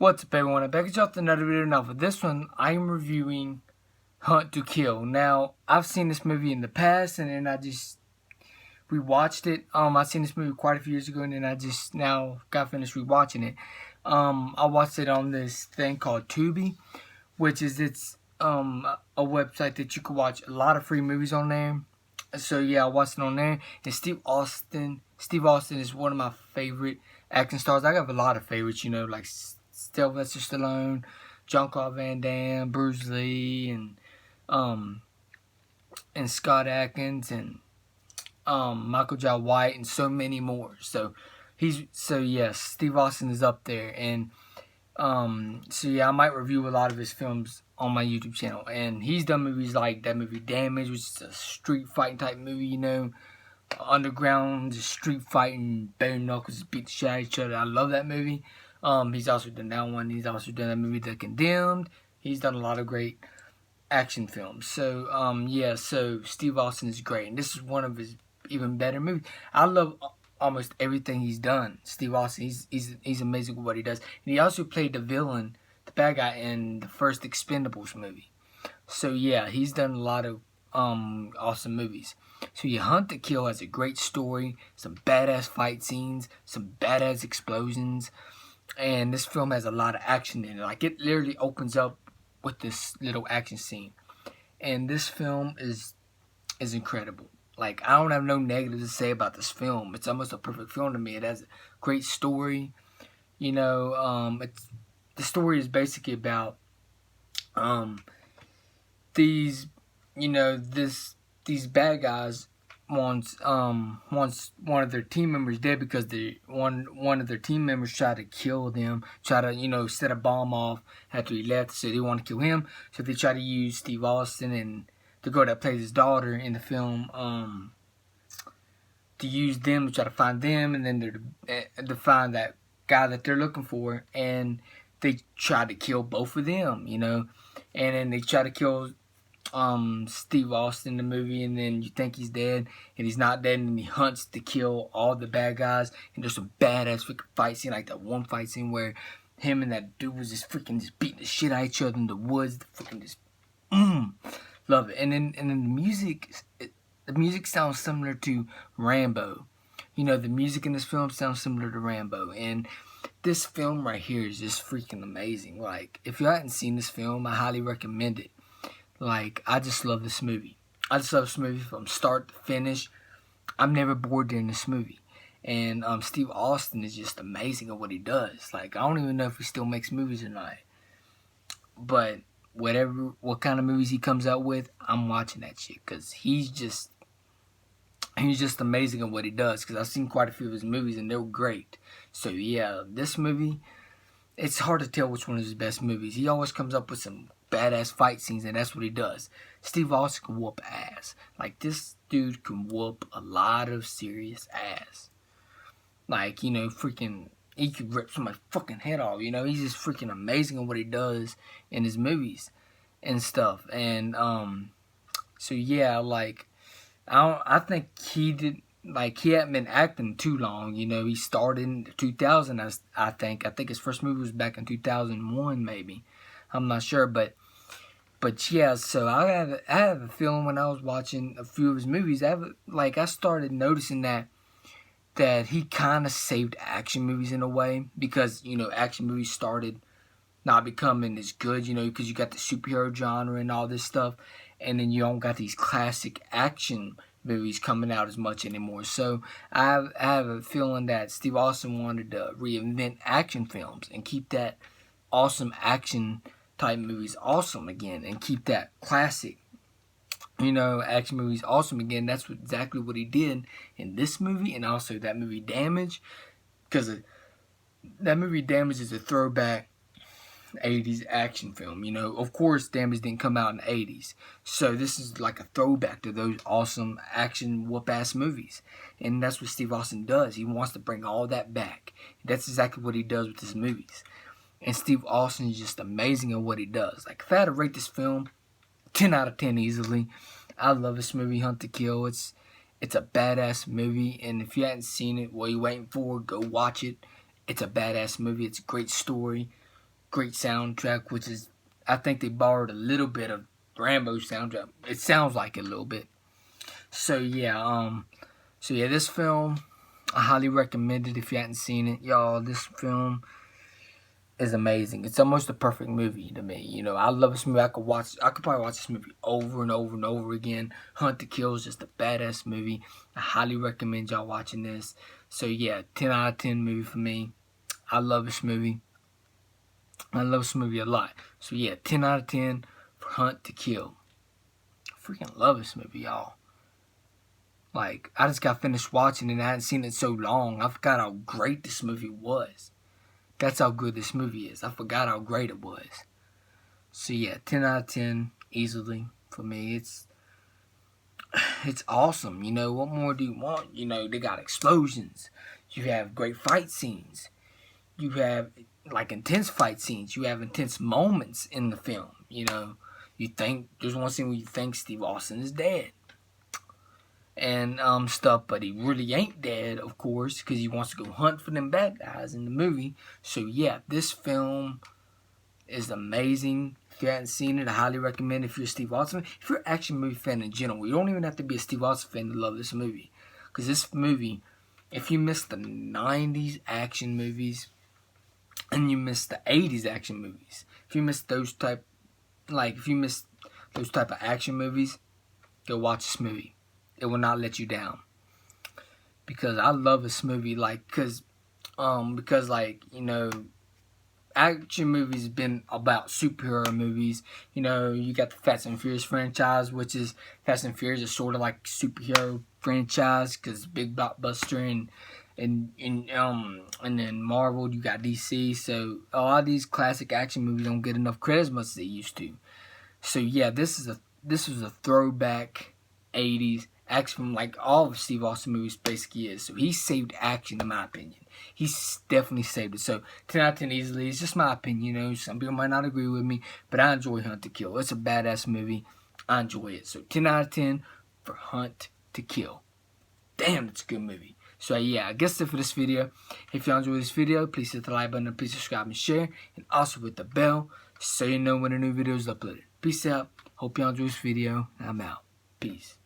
What's up, everyone? I'm back at y'all with another video. Now for this one, I am reviewing Hunt to Kill. Now, I've seen this movie in the past, and then I just rewatched it. I've seen this movie quite a few years ago, and then I just now got finished rewatching it. I watched it on this thing called Tubi, which is a website that you can watch a lot of free movies on there. So yeah, I watched it on there. And Steve Austin is one of my favorite action stars. I have a lot of favorites, like Sylvester Stallone, Jean-Claude Van Damme, Bruce Lee, and Scott Adkins, and Michael Jai White, and so many more. So yes, Steve Austin is up there, and so yeah, I might review a lot of his films on my YouTube channel. And he's done movies like that movie Damage, which is a street fighting type movie, underground, just street fighting, bare knuckles, beat the shit out of each other. I love that movie. He's also done that one. He's also done that movie The Condemned. He's done a lot of great action films. So yeah, so Steve Austin is great, and this is one of his even better movies. I love almost everything he's done. Steve Austin, he's amazing with what he does. And he also played the villain, the bad guy, in the first Expendables movie. So yeah, he's done a lot of awesome movies. So yeah, Hunt to Kill has a great story, some badass fight scenes, some badass explosions, and this film has a lot of action in it. Like, it literally opens up with this little action scene, and this film is incredible. Like, I don't have no negatives to say about this film. It's almost a perfect film to me. It has a great story. The story is basically about these bad guys wants one of their team members dead because one of their team members tried to kill them, set a bomb off after he left, so they want to kill him. So they try to use Steve Austin and the girl that plays his daughter in the film, to use them to try to find them, and then to find that guy that they're looking for. And they try to kill both of them, and then they try to kill Steve Austin in the movie, and then you think he's dead, and he's not dead, and then he hunts to kill all the bad guys. And there's some badass freaking fight scene, like that one fight scene where him and that dude was just beating the shit out of each other in the woods. Love it. And then the music sounds similar to Rambo. The music in this film sounds similar to Rambo, and this film right here is just freaking amazing. Like, if you hadn't seen this film, I highly recommend it. Like, I just love this movie. I just love this movie from start to finish. I'm never bored during this movie. And Steve Austin is just amazing at what he does. Like, I don't even know if he still makes movies or not. But what kind of movies he comes out with, I'm watching that shit. Because he's just amazing at what he does. Because I've seen quite a few of his movies, and they're great. So yeah, this movie, it's hard to tell which one is his best movies. He always comes up with some badass fight scenes, and that's what he does. Steve Austin can whoop ass. Like, this dude can whoop a lot of serious ass. Like, freaking, he could rip somebody's fucking head off. He's just freaking amazing at what he does in his movies and stuff. And so yeah, like, I think he hadn't been acting too long. He started in 2000. I think his first movie was back in 2001, maybe. I'm not sure, but yeah. So I have a feeling when I was watching a few of his movies, I started noticing that he kind of saved action movies in a way, because action movies started not becoming as good, because you got the superhero genre and all this stuff, and then you don't got these classic action movies coming out as much anymore. So I have a feeling that Steve Austin wanted to reinvent action films and keep that awesome action type movies awesome again, and keep that classic action movies awesome again. That's exactly what he did in this movie, and also that movie Damage, because that movie Damage is a throwback 80s action film. Of course, Damage didn't come out in the 80s, so this is like a throwback to those awesome action whoop-ass movies. And that's what Steve Austin does. He wants to bring all that back. That's exactly what he does with his movies. And Steve Austin is just amazing at what he does. Like, if I had to rate this film, 10 out of 10 easily. I love this movie, Hunt to Kill. It's a badass movie, and if you hadn't seen it, what are you waiting for? Go watch it. It's a badass movie. It's a great story. great soundtrack, which is, I think they borrowed a little bit of Rambo's soundtrack. It sounds like it a little bit. So yeah, this film, I highly recommend it if you hadn't seen it, y'all. This film is amazing. It's almost a perfect movie to me. You know, I love this movie. I could probably watch this movie over and over and over again. Hunt to Kill is just a badass movie. I highly recommend y'all watching this. So yeah, 10 out of 10 movie for me. I love this movie. I love this movie a lot. So yeah, 10 out of 10 for Hunt to Kill. I freaking love this movie, y'all. Like, I just got finished watching it and I hadn't seen it so long. I forgot how great this movie was. That's how good this movie is. I forgot how great it was. So yeah, 10 out of 10 easily for me. It's awesome. You know, what more do you want? You know, they got explosions. You have great fight scenes. You have like intense fight scenes. You have intense moments in the film. You know, you think there's one scene where you think Steve Austin is dead and stuff, but he really ain't dead, of course, because he wants to go hunt for them bad guys in the movie. So yeah, this film is amazing. If you haven't seen it, I highly recommend it. If you're a Steve Austin, if you're an action movie fan in general, you don't even have to be a Steve Austin fan to love this movie, because this movie, if you miss the 90s action movies and you miss the 80s action movies, if you miss those type of action movies, go watch this movie. It will not let you down, because I love this movie. Like, because like, you know, action movies have been about superhero movies. You know, you got the Fast and Furious franchise, which is Fast and Furious is sort of like superhero franchise because big blockbuster, and then Marvel, you got DC. So a lot of these classic action movies don't get enough credit as much as they used to. So yeah, this was a throwback 80s action, like all of Steve Austin movies basically is. So he saved action, in my opinion. He's definitely saved it. So 10 out of 10 easily. It's just my opinion, you know. Some people might not agree with me, but I enjoy Hunt to Kill. It's a badass movie. I enjoy it. So 10 out of 10 for Hunt to Kill. Damn, it's a good movie. So yeah, I guess that's it for this video. If y'all enjoyed this video, please hit the like button and please subscribe and share. And also hit the bell so you know when a new video is uploaded. Peace out. Hope y'all enjoyed this video. I'm out. Peace.